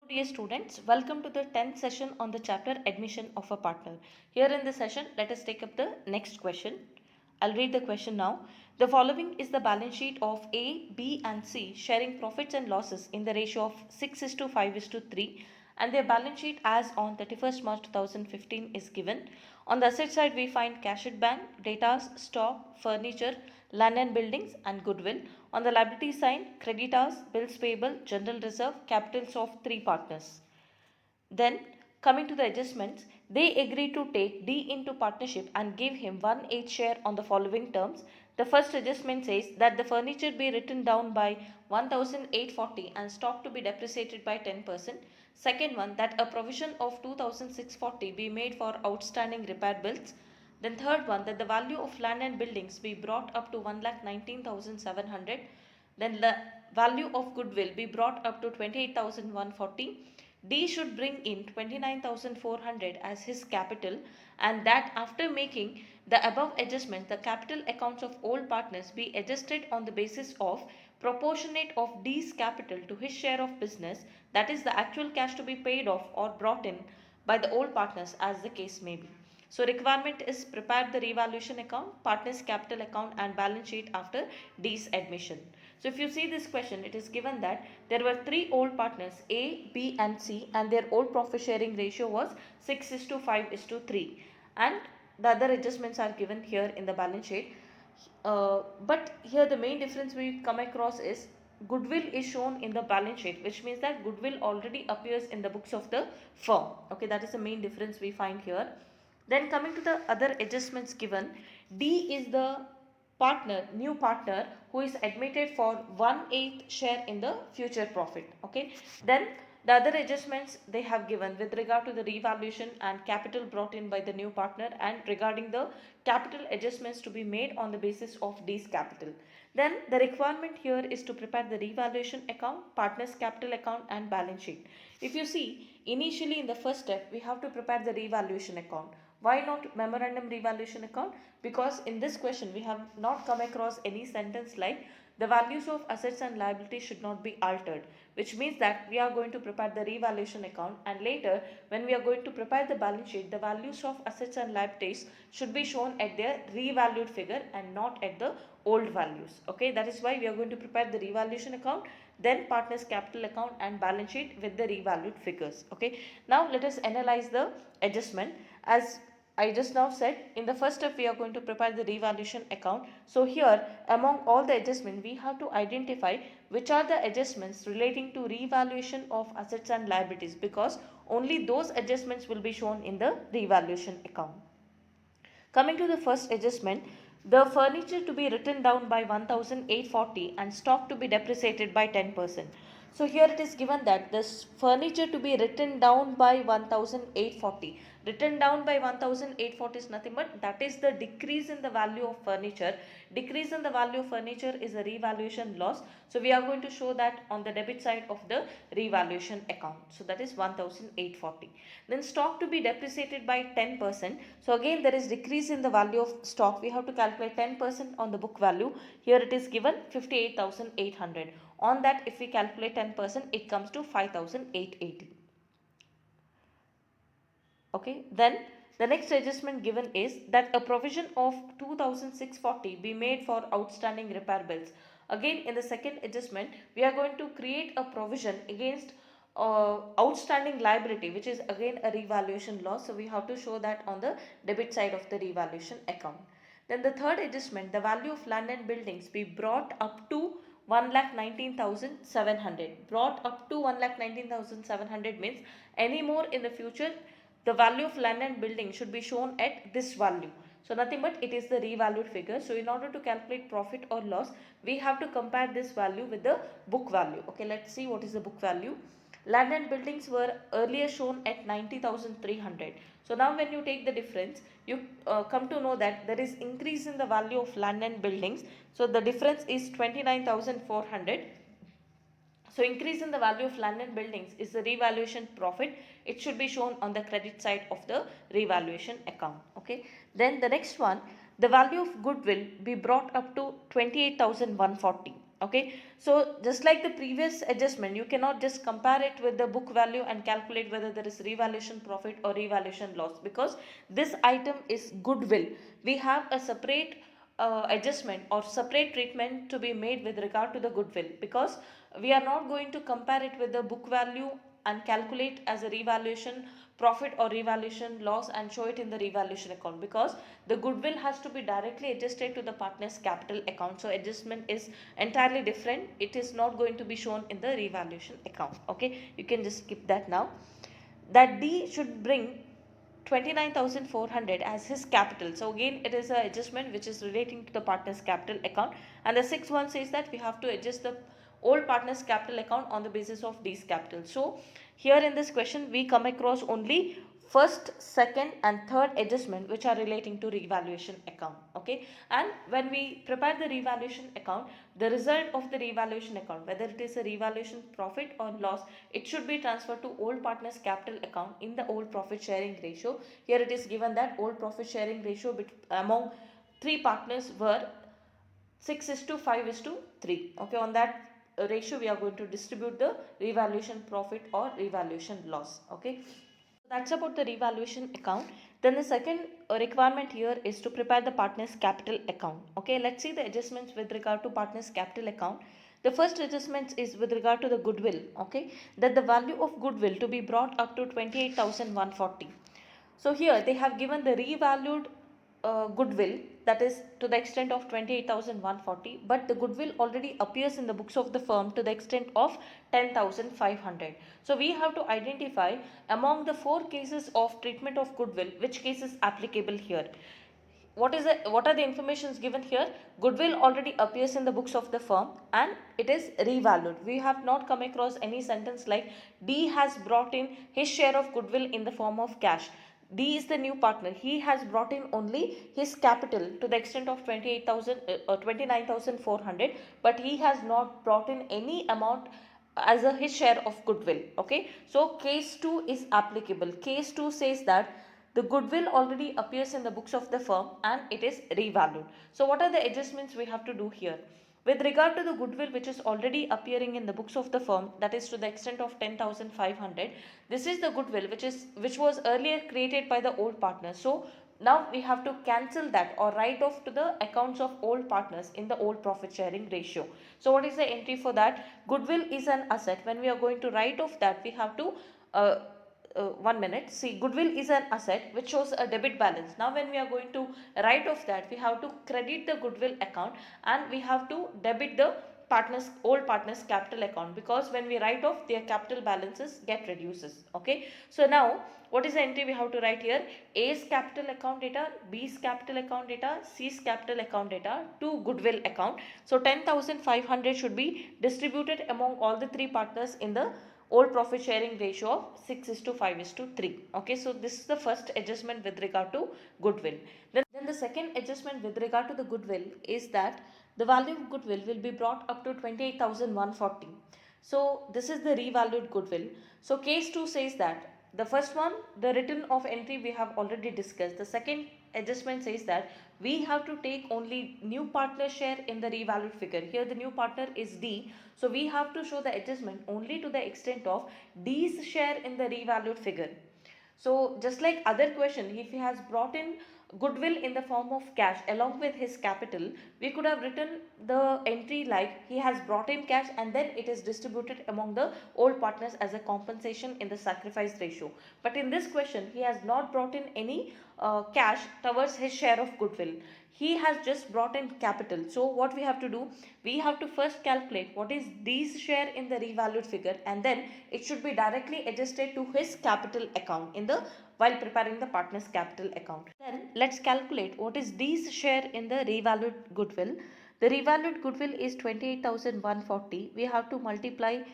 Dear students, welcome to the 10th session on the chapter Admission of a Partner. Here in this session, let us take up the next question. I'll read the question now. The following is the balance sheet of A, B and C sharing profits and losses in the ratio of 6 is to 5 is to 3, and their balance sheet as on 31st March 2015 is given. On the asset side, we find cash at bank, data, stock, furniture, land and buildings and goodwill. On the liability side, creditors, bills payable, general reserve, capitals of three partners. Then, coming to the adjustments, they agree to take D into partnership and give him 1/8 share on the following terms. The first adjustment says that the furniture be written down by 1840 and stock to be depreciated by 10%. Second one, that a provision of 2640 be made for outstanding repair bills. Then third one, that the value of land and buildings be brought up to 1,19,700. Then the value of goodwill be brought up to 28,140. D should bring in 29,400 as his capital, and that after making the above adjustment, the capital accounts of all partners be adjusted on the basis of proportionate of D's capital to his share of business, that is the actual cash to be paid off or brought in by the old partners as the case may be. So requirement is prepare the revaluation account, partners capital account and balance sheet after D's admission. So if you see this question, it is given that there were three old partners A, B and C, and their old profit sharing ratio was 6 is to 5 is to 3, and the other adjustments are given here in the balance sheet. But here the main difference we come across is goodwill is shown in the balance sheet, which means that goodwill already appears in the books of the firm. Okay, that is the main difference we find here. Then coming to the other adjustments given, D is the new partner who is admitted for 1/8 share in the future profit. Okay, then the other adjustments they have given with regard to the revaluation and capital brought in by the new partner, and regarding the capital adjustments to be made on the basis of D's capital. Then the requirement here is to prepare the revaluation account, partners capital account and balance sheet. If you see, initially in the first step we have to prepare the revaluation account. Why not memorandum revaluation account? Because in this question we have not come across any sentence like the values of assets and liabilities should not be altered, which means that we are going to prepare the revaluation account, and later when we are going to prepare the balance sheet, the values of assets and liabilities should be shown at their revalued figure and not at the old values. Okay, that is why we are going to prepare the revaluation account, then partners capital account and balance sheet with the revalued figures. Okay, now let us analyze the adjustment. As I just now said, in the first step we are going to prepare the revaluation account. So here among all the adjustments we have to identify which are the adjustments relating to revaluation of assets and liabilities, because only those adjustments will be shown in the revaluation account. Coming to the first adjustment, the furniture to be written down by 1840 and stock to be depreciated by 10%. So here it is given that this furniture to be written down by 1840. Written down by 1840 is nothing but that is the decrease in the value of furniture. Decrease in the value of furniture is a revaluation loss. So we are going to show that on the debit side of the revaluation account. So that is 1840. Then stock to be depreciated by 10%. So again there is decrease in the value of stock. We have to calculate 10% on the book value. Here it is given 58,800. On that if we calculate 10%, it comes to 5,880. Okay, then the next adjustment given is that a provision of 2,640 be made for outstanding repair bills. Again in the second adjustment we are going to create a provision against outstanding liability, which is again a revaluation loss. So we have to show that on the debit side of the revaluation account. Then the third adjustment, the value of land and buildings be brought up to 1,19,700. Brought up to 1,19,700 means any more in the future the value of land and building should be shown at this value. So nothing but it is the revalued figure. So in order to calculate profit or loss, we have to compare this value with the book value. Okay, let's see what is the book value. Land and buildings were earlier shown at 90,300. So now when you take the difference, you come to know that there is increase in the value of land and buildings. So the difference is 29,400. So increase in the value of land and buildings is the revaluation profit. It should be shown on the credit side of the revaluation account. Okay. Then the next one, the value of goodwill be brought up to 28,140. Okay, so just like the previous adjustment, you cannot just compare it with the book value and calculate whether there is revaluation profit or revaluation loss, because this item is goodwill. We have a separate adjustment or separate treatment to be made with regard to the goodwill, because we are not going to compare it with the book value and calculate as a revaluation profit or revaluation loss and show it in the revaluation account, because the goodwill has to be directly adjusted to the partner's capital account. So adjustment is entirely different. It is not going to be shown in the revaluation account. Okay, you can just skip that now. That D should bring 29,400 as his capital. So again it is an adjustment which is relating to the partner's capital account, and the sixth one says that we have to adjust the old partner's capital account on the basis of D's capital. So here in this question we come across only first, second and third adjustment which are relating to revaluation account. Okay, and when we prepare the revaluation account, the result of the revaluation account, whether it is a revaluation profit or loss, it should be transferred to old partner's capital account in the old profit sharing ratio. Here it is given that old profit sharing ratio among three partners were 6:5:3. Okay, on that ratio we are going to distribute the revaluation profit or revaluation loss. Okay, that's about the revaluation account. Then the second requirement here is to prepare the partner's capital account. Okay, let's see the adjustments with regard to partner's capital account. The first adjustment is with regard to the goodwill. Okay, that the value of goodwill to be brought up to 28,140. So here they have given the revalued goodwill, that is to the extent of 28,140, but the goodwill already appears in the books of the firm to the extent of 10,500. So we have to identify among the four cases of treatment of goodwill which case is applicable here. What are the informations given here? Goodwill already appears in the books of the firm and it is revalued. We have not come across any sentence like D has brought in his share of goodwill in the form of cash. D is the new partner. He has brought in only his capital to the extent of 29,400, but he has not brought in any amount as his share of goodwill. Okay, so case 2 is applicable. Case 2 says that the goodwill already appears in the books of the firm and it is revalued. So what are the adjustments we have to do here? With regard to the goodwill which is already appearing in the books of the firm, that is to the extent of 10,500, this is the goodwill which was earlier created by the old partner. So now we have to cancel that or write off to the accounts of old partners in the old profit sharing ratio. So what is the entry for that? Goodwill is an asset. When we are going to write off that, we have to 1 minute. See, goodwill is an asset which shows a debit balance. Now when we are going to write off that, we have to credit the goodwill account and we have to debit the old partners capital account, because when we write off, their capital balances get reduces. Okay, so now what is the entry we have to write here? A's capital account data, B's capital account data, C's capital account data to goodwill account. So 10,500 should be distributed among all the three partners in the old profit sharing ratio of 6:5:3. Okay, so this is the first adjustment with regard to goodwill. Then the second adjustment with regard to the goodwill is that the value of goodwill will be brought up to 28,140. So this is the revalued goodwill. So case 2 says that the first one, the written off entry we have already discussed. The second adjustment says that we have to take only new partner share in the revalued figure. Here the new partner is D. So we have to show the adjustment only to the extent of D's share in the revalued figure. So just like other question, if he has brought in goodwill in the form of cash along with his capital, we could have written the entry like he has brought in cash and then it is distributed among the old partners as a compensation in the sacrifice ratio. But in this question, he has not brought in any cash towards his share of goodwill. He has just brought in capital. So what we have to do, we have to first calculate what is D's share in the revalued figure and then it should be directly adjusted to his capital account in the while preparing the partner's capital account. Then let's calculate what is D's share in the revalued goodwill. The revalued goodwill is 28,140. We have to multiply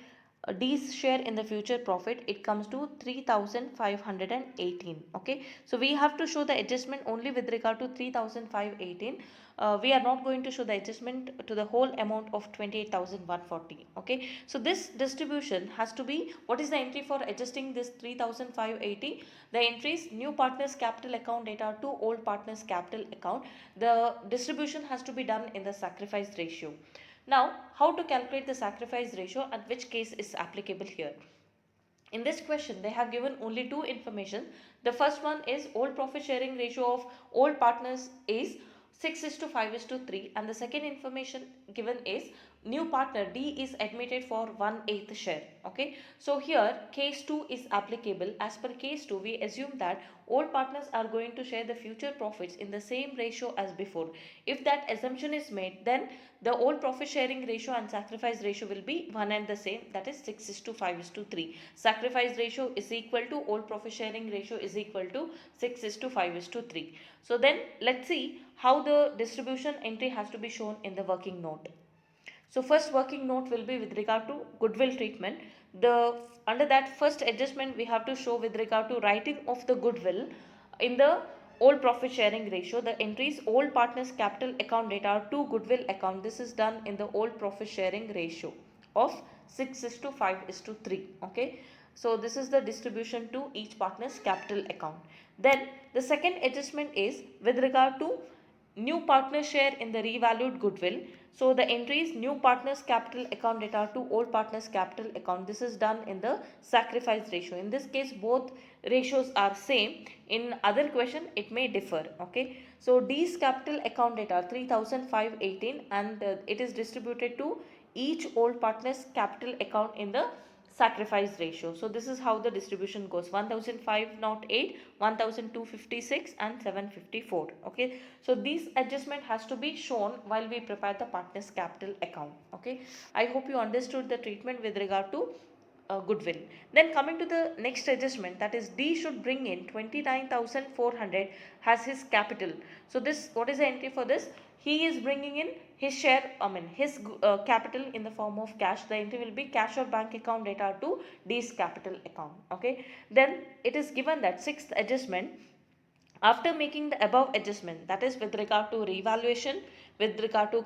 D's share in the future profit. It comes to 3,518. Okay, so we have to show the adjustment only with regard to 3,518. We are not going to show the adjustment to the whole amount of 28,140. Okay, so this distribution has to be, what is the entry for adjusting this 3,580? The entry is new partners capital account data to old partners capital account. The distribution has to be done in the sacrifice ratio. Now, how to calculate the sacrifice ratio and which case is applicable here? In this question, they have given only two information. The first one is old profit sharing ratio of old partners is 6 is to 5 is to 3, and the second information given is new partner D is admitted for 1/8 share. Okay, so here case 2 is applicable. As per case 2, we assume that old partners are going to share the future profits in the same ratio as before. If that assumption is made, then the old profit sharing ratio and sacrifice ratio will be one and the same, that is 6 is to 5 is to 3. Sacrifice ratio is equal to old profit sharing ratio is equal to 6 is to 5 is to 3. So then let's see how the distribution entry has to be shown in the working note. So first working note will be with regard to goodwill treatment. Under that first adjustment we have to show with regard to writing of the goodwill in the old profit sharing ratio. The entries old partners capital account data to goodwill account. This is done in the old profit sharing ratio of 6 is to 5 is to 3. Okay. So this is the distribution to each partner's capital account. Then the second adjustment is with regard to new partner share in the revalued goodwill. So the entries new partners capital account data to old partners capital account. This is done in the sacrifice ratio. In this case both ratios are same. In other question it may differ. Okay. So D's capital account data 3,518 and it is distributed to each old partner's capital account in the sacrifice ratio. So this is how the distribution goes: 1,508, 1,256 and 754. Okay, so this adjustment has to be shown while we prepare the partners capital account. Okay, I hope you understood the treatment with regard to goodwill. Then coming to the next adjustment, that is D should bring in 29,400 as his capital. So this, what is the entry for this? He is bringing in his share, his capital in the form of cash. The entry will be cash or bank account data to D's capital account. Okay, then it is given that sixth adjustment, after making the above adjustment, that is with regard to revaluation, with regard to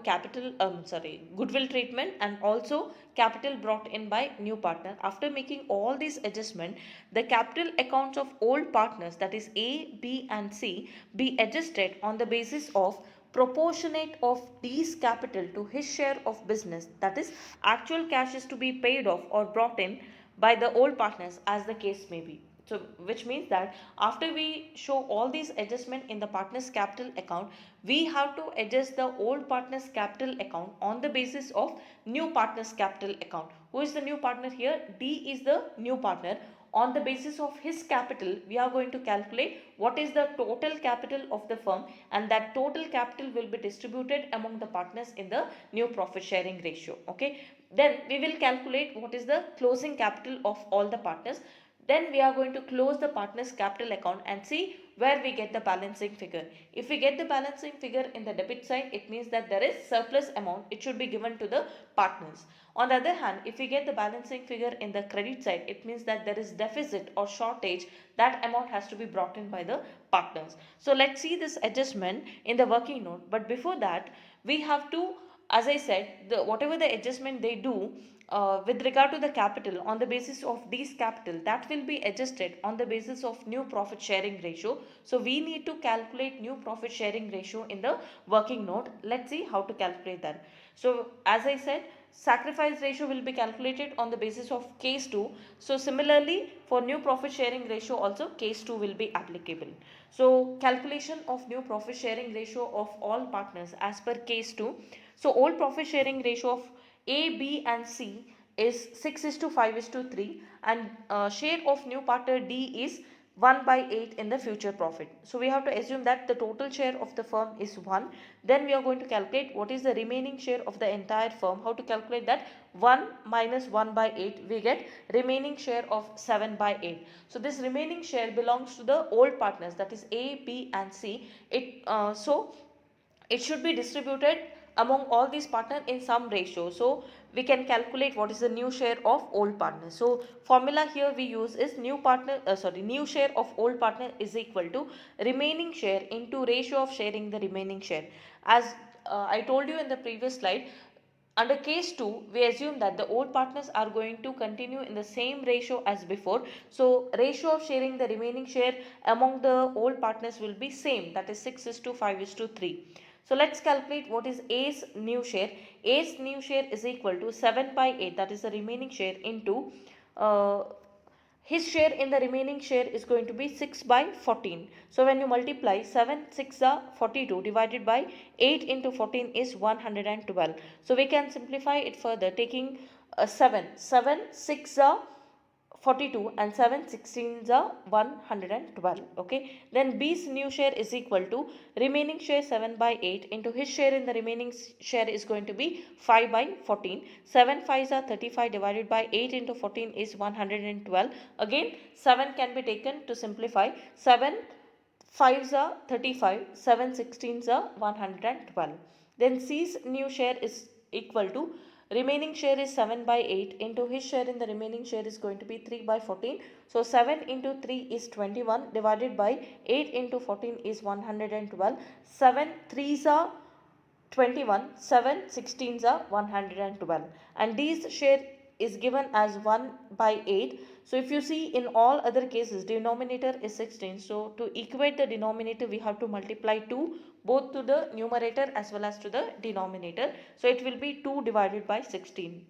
goodwill treatment and also capital brought in by new partner, after making all these adjustment, the capital accounts of old partners, that is A, B and C, be adjusted on the basis of proportionate of D's capital to his share of business, that is actual cash is to be paid off or brought in by the old partners as the case may be. So which means that after we show all these adjustment in the partner's capital account, we have to adjust the old partner's capital account on the basis of new partner's capital account. Who is the new partner here? D is the new partner. On the basis of his capital, we are going to calculate what is the total capital of the firm, and that total capital will be distributed among the partners in the new profit sharing ratio. Okay. Then we will calculate what is the closing capital of all the partners. Then we are going to close the partner's capital account and see where we get the balancing figure. If we get the balancing figure in the debit side, it means that there is surplus amount. It should be given to the partners. On the other hand, if we get the balancing figure in the credit side, it means that there is deficit or shortage. That amount has to be brought in by the partners. So let's see this adjustment in the working note. But before that, we have to, as I said, whatever the adjustment they do with regard to the capital on the basis of these capital, that will be adjusted on the basis of new profit sharing ratio. So we need to calculate new profit sharing ratio in the working note. Let's see how to calculate that. So as I said, sacrifice ratio will be calculated on the basis of case 2. So similarly for new profit sharing ratio also case 2 will be applicable. So calculation of new profit sharing ratio of all partners as per case 2. So old profit sharing ratio of A, B and C is 6 is to 5 is to 3, and share of new partner D is 1/8 in the future profit. So we have to assume that the total share of the firm is 1. Then we are going to calculate what is the remaining share of the entire firm. How to calculate that? 1 minus 1/8, we get remaining share of 7/8. So this remaining share belongs to the old partners, that is A, B and C. So it should be distributed among all these partners in some ratio. So we can calculate what is the new share of old partner. So formula here we use is new share of old partner is equal to remaining share into ratio of sharing the remaining share. As I told you in the previous slide, under case 2, we assume that the old partners are going to continue in the same ratio as before. So ratio of sharing the remaining share among the old partners will be same, that is 6 is to 5 is to 3. So let's calculate what is A's new share. A's new share is equal to 7 by 8, that is the remaining share, into his share in the remaining share is going to be 6 by 14. So when you multiply 7 6 are 42 divided by 8 into 14 is 112. So we can simplify it further, taking 7 6 are 42 and 7 16s are 112. Okay, then B's new share is equal to remaining share 7 by 8 into his share in the remaining share is going to be 5 by 14. 7 5s are 35 divided by 8 into 14 is 112. Again 7 can be taken to simplify. 7 5s are 35, 7 16s are 112. Then C's new share is equal to remaining share is 7 by 8 into his share in the remaining share is going to be 3 by 14. So 7 into 3 is 21 divided by 8 into 14 is 112. 7 3s are 21, 7 16s are 112, and D's share is given as 1 by 8. So if you see in all other cases denominator is 16, so to equate the denominator we have to multiply 2 both to the numerator as well as to the denominator. So it will be 2 divided by 16.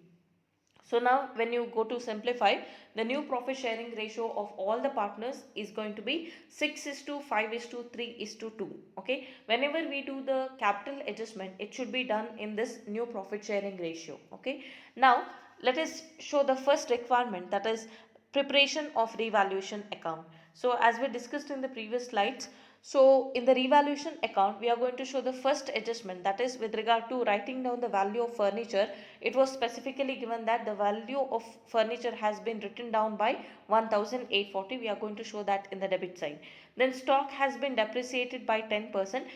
So now when you go to simplify, the new profit sharing ratio of all the partners is going to be 6 is to 5 is to 3 is to 2. Okay, whenever we do the capital adjustment, it should be done in this new profit sharing ratio. Okay, now let us show the first requirement, that is preparation of revaluation account. So as we discussed in the previous slides, so in the revaluation account, we are going to show the first adjustment, that is with regard to writing down the value of furniture. It was specifically given that the value of furniture has been written down by 1840. We are going to show that in the debit side. Then stock has been depreciated by 10%.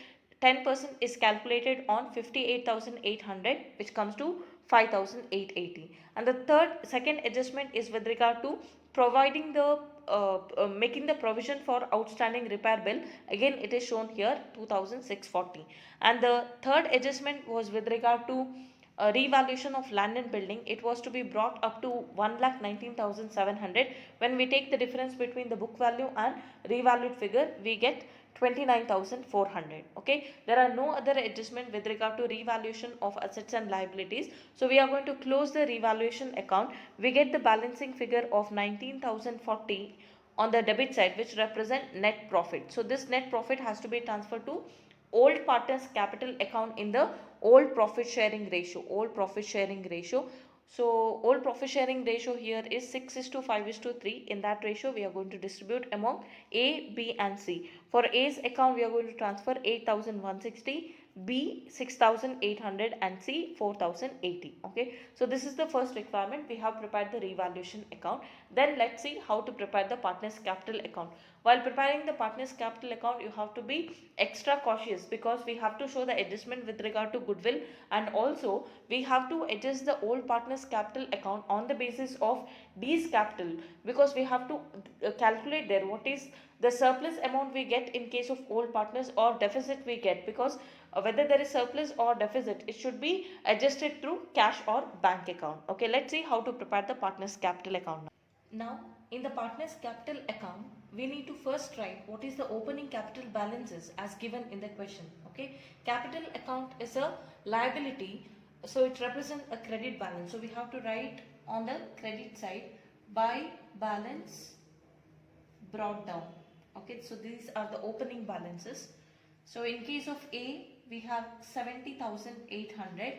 10% is calculated on 58,800, which comes to 5,880. And the second adjustment is with regard to providing the making the provision for outstanding repair bill. Again it is shown here 2,640. And the third adjustment was with regard to revaluation of land and building. It was to be brought up to 1,19,700. When we take the difference between the book value and revalued figure, we get 29,400. Okay, there are no other adjustment with regard to revaluation of assets and liabilities. So we are going to close the revaluation account. We get the balancing figure of 19,040 on the debit side, which represent net profit. So this net profit has to be transferred to old partners capital account in the old profit sharing ratio. So old profit sharing ratio here is 6 is to 5 is to 3. In that ratio we are going to distribute among A, B and C. For A's account we are going to transfer 8,160, B 6,800 and C 4,080. Okay, so this is the first requirement. We have prepared the revaluation account. Then let's see how to prepare the partners capital account. While preparing the partners capital account, you have to be extra cautious because we have to show the adjustment with regard to goodwill, and also we have to adjust the old partners capital account on the basis of D's capital, because we have to calculate there what is the surplus amount we get in case of old partners or deficit we get, because whether there is surplus or deficit, it should be adjusted through cash or bank account. Okay, let's see how to prepare the partners capital account. Now, in the partners capital account, we need to first write what is the opening capital balances as given in the question. Okay, capital account is a liability, so it represents a credit balance. So we have to write on the credit side by balance brought down. Okay, so these are the opening balances. So in case of A, we have 70,800.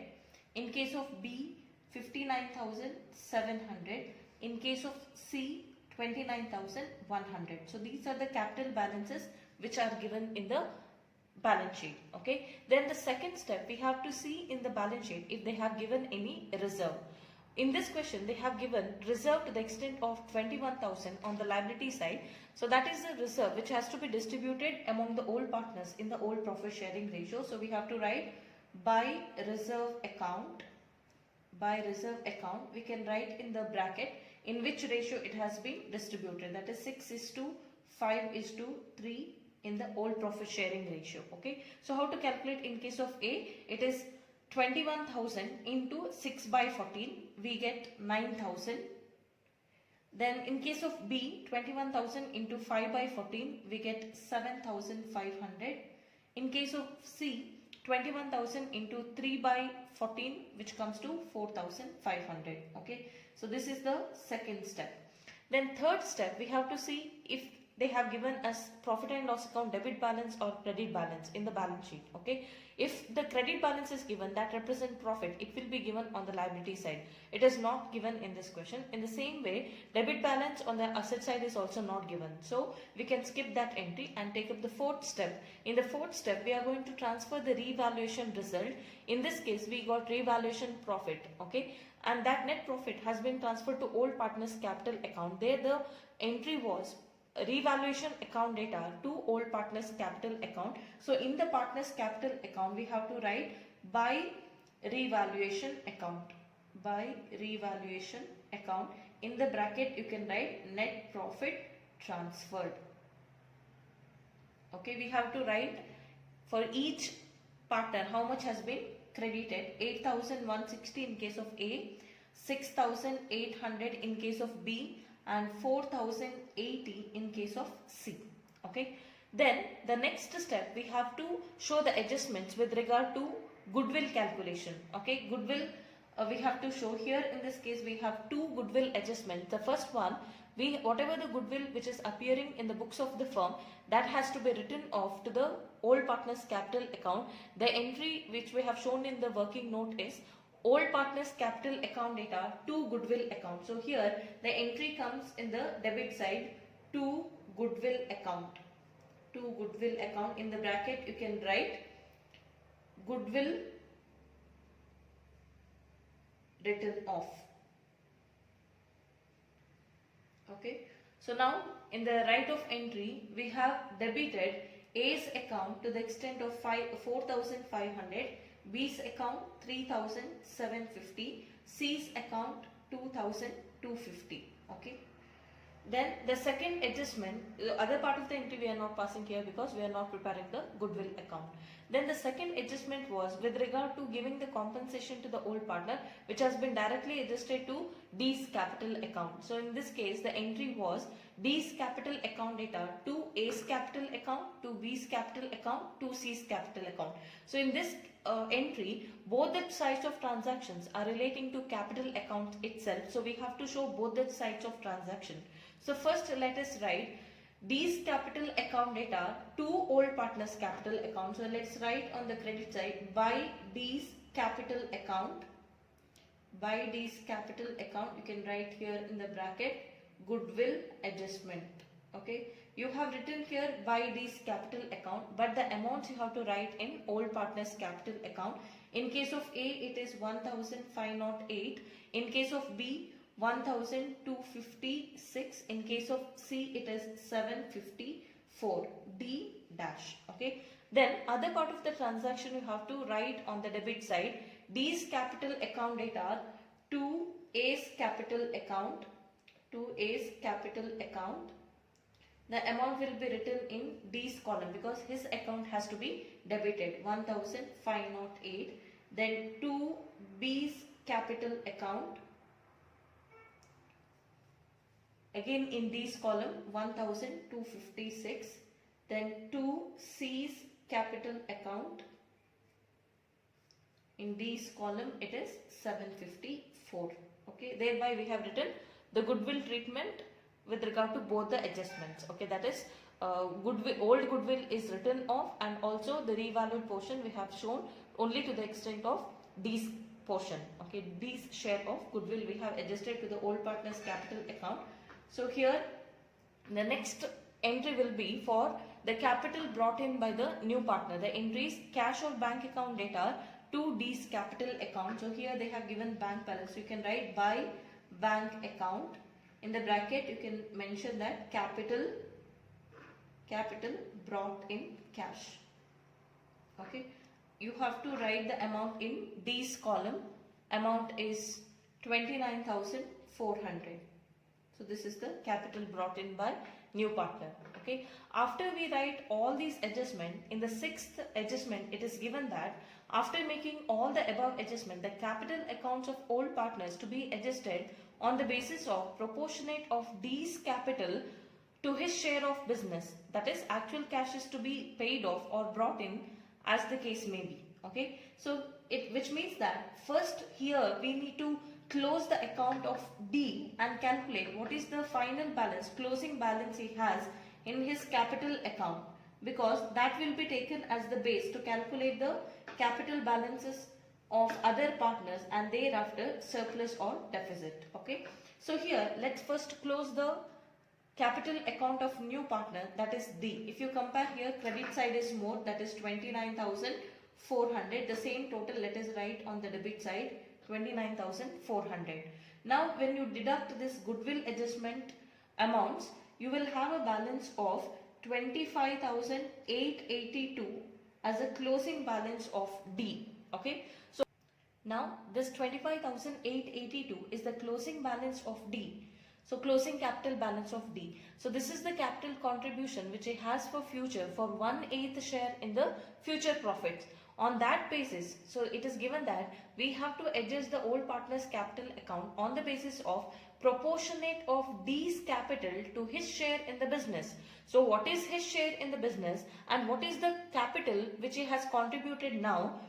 In case of B, 59,700. In case of C, 29,100. So these are the capital balances which are given in the balance sheet. Okay, then the second step, we have to see in the balance sheet if they have given any reserve. In this question, they have given reserve to the extent of 21,000 on the liability side. So that is the reserve which has to be distributed among the old partners in the old profit sharing ratio. So we have to write by reserve account. By reserve account, we can write in the bracket in which ratio it has been distributed. That is 6 is to 5 is to 3 in the old profit sharing ratio. Okay, so how to calculate in case of A? It is 21,000 into 6 by 14, we get 9,000. Then in case of B, 21,000 into 5 by 14, we get 7,500. In case of C, 21,000 into 3 by 14, which comes to 4,500. Okay, so this is the second step. Then third step, we have to see if they have given us profit and loss account debit balance or credit balance in the balance sheet. Okay, if the credit balance is given, that represent profit, it will be given on the liability side. It is not given in this question. In the same way, debit balance on the asset side is also not given. So we can skip that entry and take up the fourth step. In the fourth step, we are going to transfer the revaluation result. In this case, we got revaluation profit. Okay, and that net profit has been transferred to old partners capital account. There the entry was revaluation account data to old partners capital account. So in the partners capital account, we have to write by revaluation account. By revaluation account, in the bracket you can write net profit transferred. Okay, we have to write for each partner how much has been credited. 8,160 in case of A, 6,800 in case of B, and 4,080 in case of C. Okay, then the next step, we have to show the adjustments with regard to goodwill calculation. Okay, goodwill we have to show here. In this case, we have two goodwill adjustments. The first one, whatever the goodwill which is appearing in the books of the firm, that has to be written off to the old partners capital account. The entry which we have shown in the working note is old partners capital account data to goodwill account. So here the entry comes in the debit side to goodwill account. To goodwill account, in the bracket you can write goodwill written off. Okay, so now in the right of entry, we have debited A's account to the extent of 4,500, B's account 3,750, C's account 2,250. Okay, then the second adjustment, the other part of the entry we are not passing here because we are not preparing the goodwill account. Then the second adjustment was with regard to giving the compensation to the old partner, which has been directly adjusted to D's capital account. So in this case, the entry was D's capital account data to A's capital account, to B's capital account, to C's capital account. So in this entry, both the sides of transactions are relating to capital account itself. So we have to show both the sides of transaction. So first let us write D's capital account data to old partners capital account. So let's write on the credit side by D's capital account. By D's capital account, you can write here in the bracket goodwill adjustment. Okay, you have written here by D's capital account, but the amounts you have to write in old partners capital account. In case of A, it is 1,508. In case of B, 1,256. In case of C, it is 754. D dash. Okay, then other part of the transaction you have to write on the debit side D's capital account data to A's capital account. To A's capital account, the amount will be written in D's column because his account has to be debited 1,508. Then to B's capital account, again in D's column 1,256. Then to C's capital account, in D's column it is 754. Okay, thereby we have written the goodwill treatment with regard to both the adjustments. Okay, that is goodwill, old goodwill is written off, and also the revalued portion we have shown only to the extent of D's portion. Okay, D's share of goodwill we have adjusted to the old partners capital account. So here the next entry will be for the capital brought in by the new partner. The entry is cash or bank account data to D's capital account. So here they have given bank balance. So you can write by bank account. In the bracket you can mention that capital brought in cash. Okay, you have to write the amount in D's column. Amount is 29,400. So this is the capital brought in by new partner. Okay, after we write all these adjustment, in the sixth adjustment it is given that after making all the above adjustment, the capital accounts of old partners to be adjusted on the basis of proportionate of D's capital to his share of business, that is actual cash is to be paid off or brought in as the case may be. Okay, so which means that first here we need to close the account of D and calculate what is the final balance, closing balance he has in his capital account, because that will be taken as the base to calculate the capital balances of other partners and thereafter surplus or deficit. Okay, so here let's first close the capital account of new partner, that is D. If you compare here, credit side is more, that is 29,400. The same total let us write on the debit side, 29,400. Now when you deduct this goodwill adjustment amounts, you will have a balance of 25,882 as a closing balance of D. Okay, so now this 25,882 is the closing balance of D. So closing capital balance of D. So this is the capital contribution which it has for future for 1/8 share in the future profits. On that basis, so it is given that we have to adjust the old partner's capital account on the basis of proportionate of D's capital to his share in the business. So what is his share in the business and what is the capital which he has contributed now,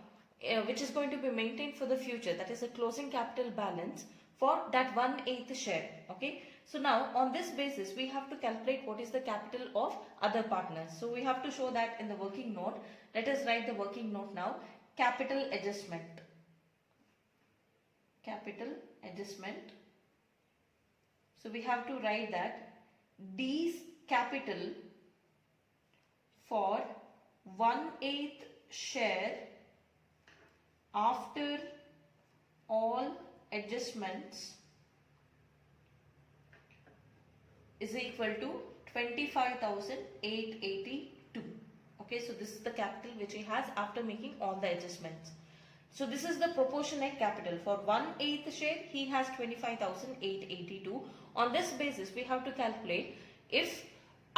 which is going to be maintained for the future, that is a closing capital balance for that 1/8 share. Okay, so now on this basis we have to calculate what is the capital of other partners. So we have to show that in the working note. Let us write the working note now. Capital adjustment. Capital adjustment. So we have to write that D's capital for 1/8 share after all adjustments is equal to 25,882. Okay, so this is the capital which he has after making all the adjustments. So this is the proportionate capital. For 1/8 share he has 25,882. On this basis we have to calculate if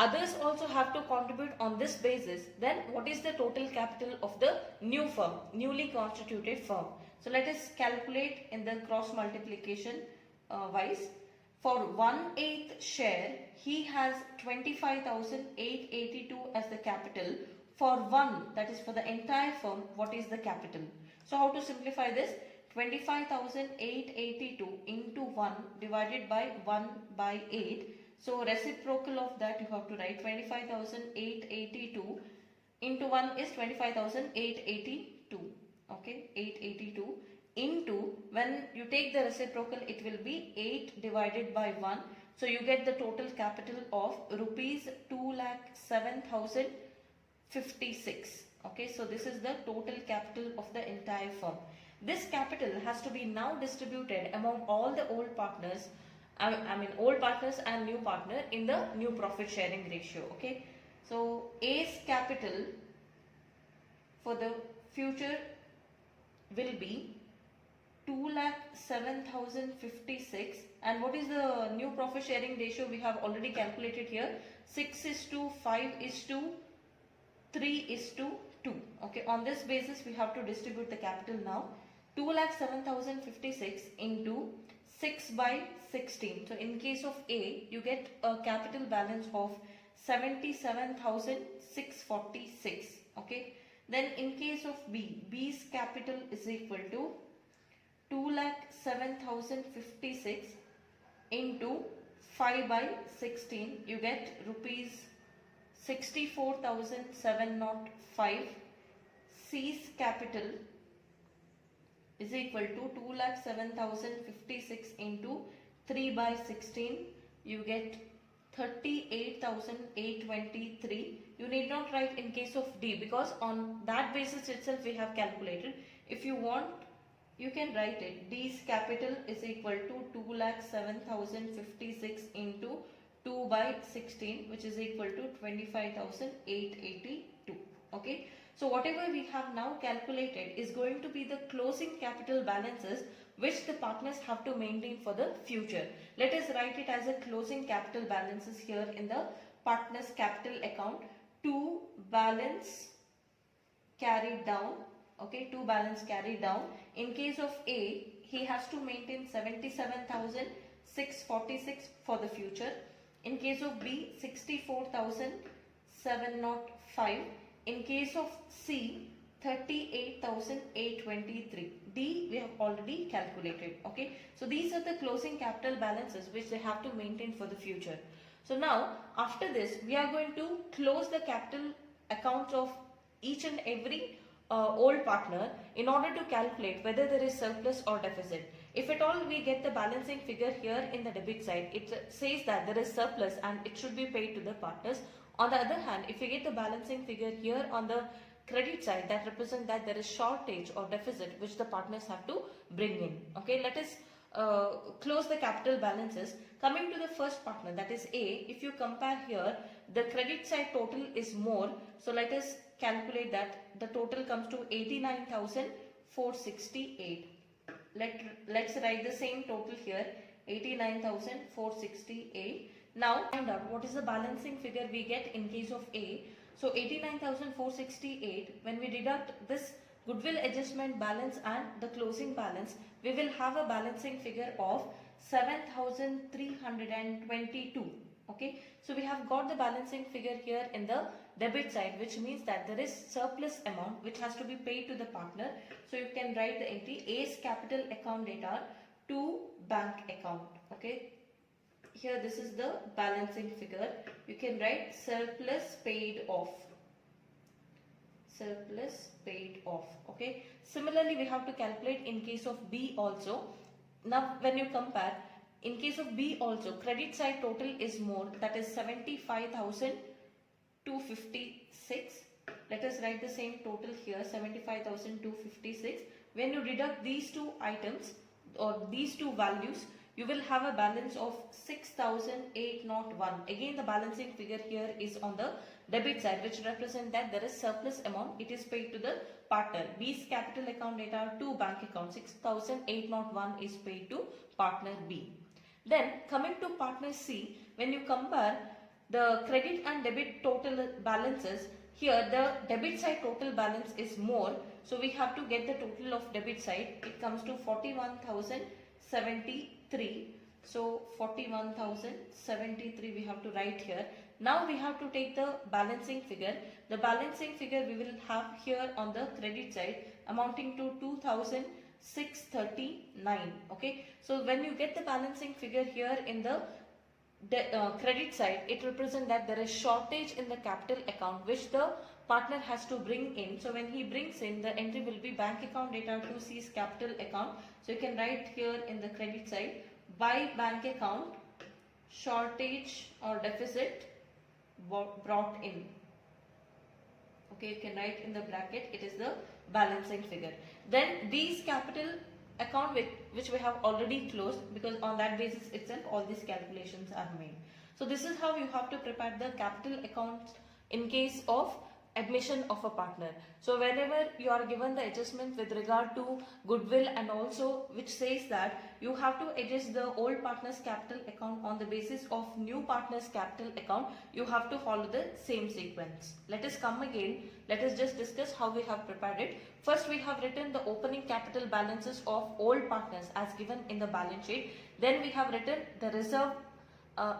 others also have to contribute on this basis, then what is the total capital of the new firm, newly constituted firm. So let us calculate in the cross multiplication wise. For 1/8 share, he has 25,882 as the capital. For one, that is for the entire firm, what is the capital? So how to simplify this? 25,882 into 1 divided by 1 by 8. So reciprocal of that you have to write 25,882 into 1 is 25,882. Okay, 882 into, when you take the reciprocal, it will be 8 divided by 1. So you get the total capital of rupees 2,07,056. Okay, so this is the total capital of the entire firm. This capital has to be now distributed among all the old partners, old partners and new partner in the new profit sharing ratio. Okay, so A's capital for the future will be 2,07,056, and what is the new profit sharing ratio? We have already calculated here, 6:5:3:2. Okay, on this basis we have to distribute the capital now. 2,07,056 into 6 by 16. So in case of A, you get a capital balance of 77,646. Okay, then in case of B, B's capital is equal to 2,07,056 into 5 by 16. You get rupees 64,705. C's capital is equal to 2,07,056 into 3 by 16. You get 38,823. You need not write in case of D, because on that basis itself we have calculated. If you want, you can write it. D's capital is equal to 2,07,056 into 2 by 16, which is equal to 25,882. Okay, so whatever we have now calculated is going to be the closing capital balances which the partners have to maintain for the future. Let us write it as a closing capital balances here in the partners capital account. To balance carried down. Okay, to balance carried down. In case of A, he has to maintain 77,646 for the future. In case of B, 64,705. In case of C, 38,823. D we have already calculated. Okay, so these are the closing capital balances which they have to maintain for the future. So now after this we are going to close the capital accounts of each and every old partner in order to calculate whether there is surplus or deficit. If at all we get the balancing figure here in the debit side, it says that there is surplus and it should be paid to the partners. On the other hand, if we get the balancing figure here on the credit side, that represents that there is shortage or deficit which the partners have to bring in. Okay, let us close the capital balances. Coming to the first partner, that is A, if you compare here, the credit side total is more. So let us calculate that the total comes to 89,468. Let's write the same total here, 89,468. Now find out what is the balancing figure we get in case of A. So 89,468, when we deduct this goodwill adjustment balance and the closing balance, we will have a balancing figure of 7,322. Okay, so we have got the balancing figure here in the debit side, which means that there is surplus amount which has to be paid to the partner. So you can write the entry A's capital account data to bank account. Okay, here this is the balancing figure. You can write surplus paid off. Surplus paid off. Okay, similarly we have to calculate in case of B also. Now when you compare, in case of B also, credit side total is more, that is 75,256. Let us write the same total here, 75,256. When you deduct these two items or these two values, you will have a balance of 6,801. Again the balancing figure here is on the debit side, which represents that there is surplus amount. It is paid to the partner. B's capital account data to bank account, 6,801 is paid to partner B. Then coming to partner C, when you compare the credit and debit total balances, here the debit side total balance is more. So we have to get the total of debit side. It comes to 41,073. So 41,073 we have to write here. Now we have to take the balancing figure. The balancing figure we will have here on the credit side amounting to 2,639. Okay, so when you get the balancing figure here in the credit side, it represents that there is shortage in the capital account which the partner has to bring in. So when he brings in, the entry will be bank account data to C's capital account. So you can write here in the credit side, by bank account, shortage or deficit brought in. Okay, you can write in the bracket, it is the balancing figure. Then B's capital account which we have already closed, because on that basis itself all these calculations are made. So this is how you have to prepare the capital accounts in case of admission of a partner. So whenever you are given the adjustment with regard to goodwill, and also which says that you have to adjust the old partner's capital account on the basis of new partner's capital account, you have to follow the same sequence. Let us come again. Let us just discuss how we have prepared it. First we have written the opening capital balances of old partners as given in the balance sheet. Then we have written the reserve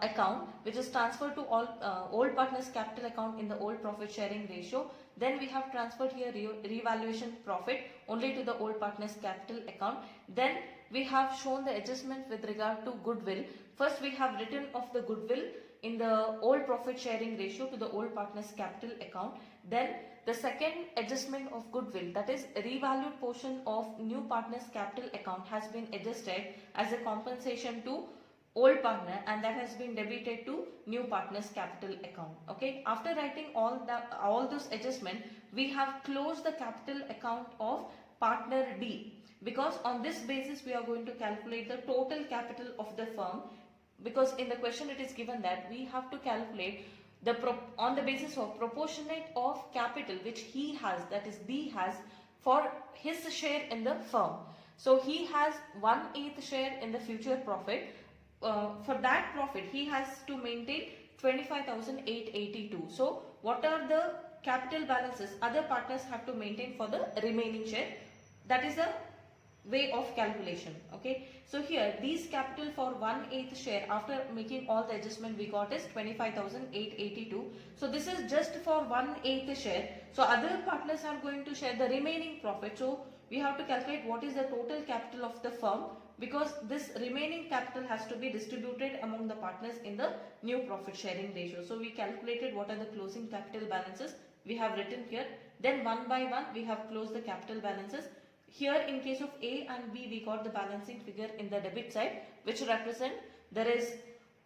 account which is transferred to all old partners capital account in the old profit sharing ratio. Then we have transferred here revaluation profit only to the old partners capital account. Then we have shown the adjustment with regard to goodwill. First we have written of the goodwill in the old profit sharing ratio to the old partners capital account. Then the second adjustment of goodwill, that is revalued portion of new partners capital account, has been adjusted as a compensation to old partner, and that has been debited to new partner's capital account. Okay, after writing all those adjustment, we have closed the capital account of partner D, because on this basis we are going to calculate the total capital of the firm, because in the question it is given that we have to calculate on the basis of proportionate of capital which he has, that is B has, for his share in the firm. So he has 1/8 share in the future profit. For that profit he has to maintain 25,882. So what are the capital balances other partners have to maintain for the remaining share? That is the way of calculation. Okay, so here these capital for 1/8 share after making all the adjustment we got is 25,882. So this is just for 1/8 share. So other partners are going to share the remaining profit. So we have to calculate what is the total capital of the firm, because this remaining capital has to be distributed among the partners in the new profit sharing ratio. So we calculated what are the closing capital balances we have written here. Then one by one we have closed the capital balances. Here in case of A and B, we got the balancing figure in the debit side, which represent there is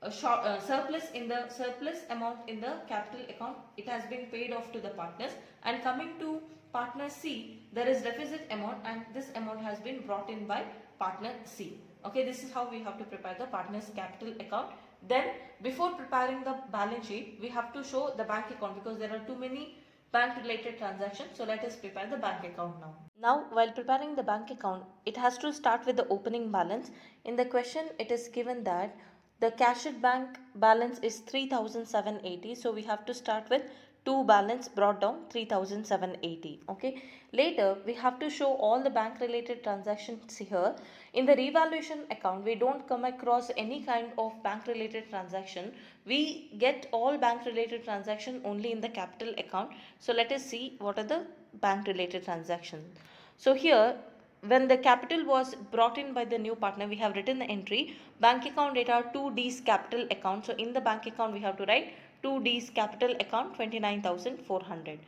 a surplus in the surplus amount in the capital account. It has been paid off to the partners, and coming to partner C, there is deficit amount, and this amount has been brought in by partner C. Okay, this is how we have to prepare the partner's capital account. Then before preparing the balance sheet, we have to show the bank account, because there are too many bank related transactions. So let us prepare the bank account now. Now, while preparing the bank account, it has to start with the opening balance. In the question, it is given that the cash at bank balance is 3,780. So we have to start with two balance brought down 3,780. Okay. Later, we have to show all the bank related transactions here. In the revaluation account, we don't come across any kind of bank related transaction. We get all bank related transaction only in the capital account. So let us see what are the bank related transactions. So here, when the capital was brought in by the new partner, we have written the entry bank account data 2D's capital account. So in the bank account, we have to write 2D's capital account 29,400.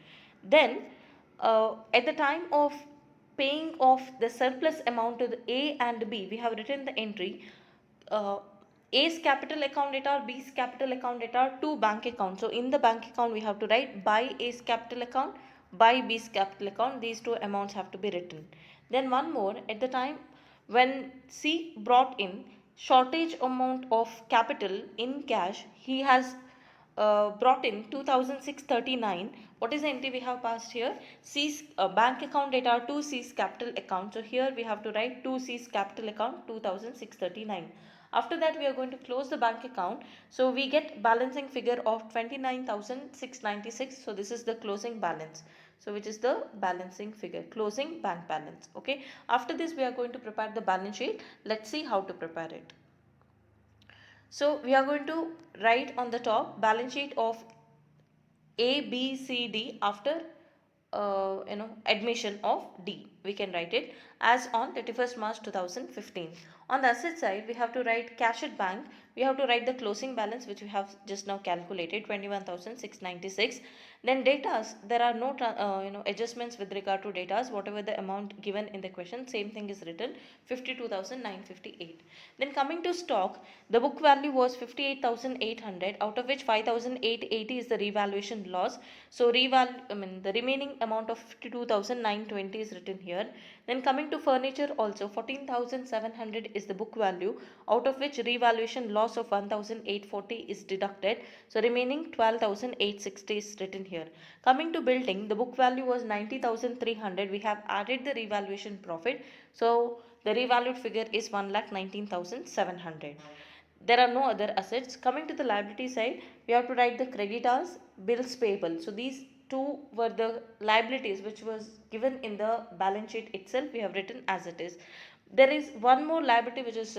Then at the time of paying off the surplus amount to the A and B, we have written the entry A's capital account data, B's capital account data to bank account. So in the bank account, we have to write by A's capital account, by B's capital account. These two amounts have to be written. Then one more, at the time when C brought in shortage amount of capital in cash, he has brought in 2,639. What is the entry we have passed here? C's bank account data to C's capital account. So here we have to write to C's capital account 2,639. After that, we are going to close the bank account. So we get balancing figure of 29,696. So this is the closing balance. So which is the balancing figure, closing bank balance. Okay. After this, we are going to prepare the balance sheet. Let's see how to prepare it. So we are going to write on the top balance sheet of A, B, C, D after admission of D. We can write it as on 31st March 2015. On the asset side, we have to write cash at bank. We have to write the closing balance, which we have just now calculated, 21,696. Then datas, there are no adjustments with regard to datas. Whatever the amount given in the question, same thing is written, 52,958. Then coming to stock, the book value was 58,800, out of which 5,880 is the revaluation loss. So the remaining amount of 52,920 is written here. Then coming to furniture also, 14,700 is the book value, out of which revaluation loss of 1,840 is deducted. So remaining 12,860 is written here. Coming to building, the book value was 90,300. We have added the revaluation profit. So the revalued figure is 1,19,700. There are no other assets. Coming to the liability side, we have to write the creditors, bills payable. So these two were the liabilities which was given in the balance sheet itself. We have written as it is. There is one more liability which is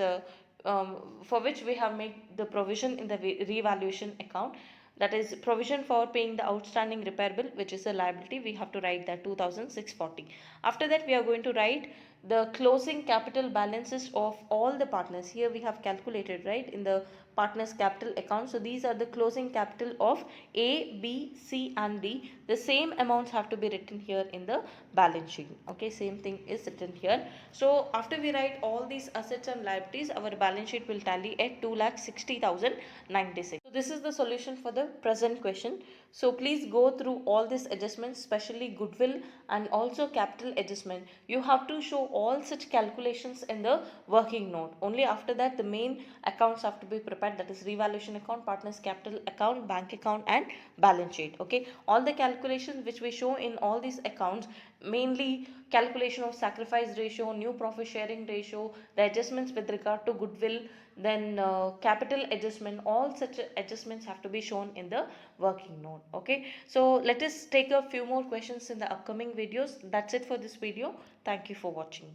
for which we have made the provision in the revaluation account. That is provision for paying the outstanding repair bill, which is a liability. We have to write that 2,640. After that, we are going to write the closing capital balances of all the partners. Here we have calculated, right, in the partners capital account. So these are the closing capital of A, B, C and D. The same amounts have to be written here in the balance sheet. Okay, same thing is written here. So after we write all these assets and liabilities, our balance sheet will tally at 2,60,096. So this is the solution for the present question. So please go through all these adjustments, especially goodwill and also capital adjustment. You have to show all such calculations in the working note. Only after that the main accounts have to be prepared, that is revaluation account, partners capital account, bank account and balance sheet. Okay, all the calculations which we show in all these accounts, mainly calculation of sacrifice ratio, new profit sharing ratio, the adjustments with regard to goodwill, then capital adjustment, all such adjustments have to be shown in the working note. Okay, so let us take a few more questions in the upcoming videos. That's it for this video. Thank you for watching.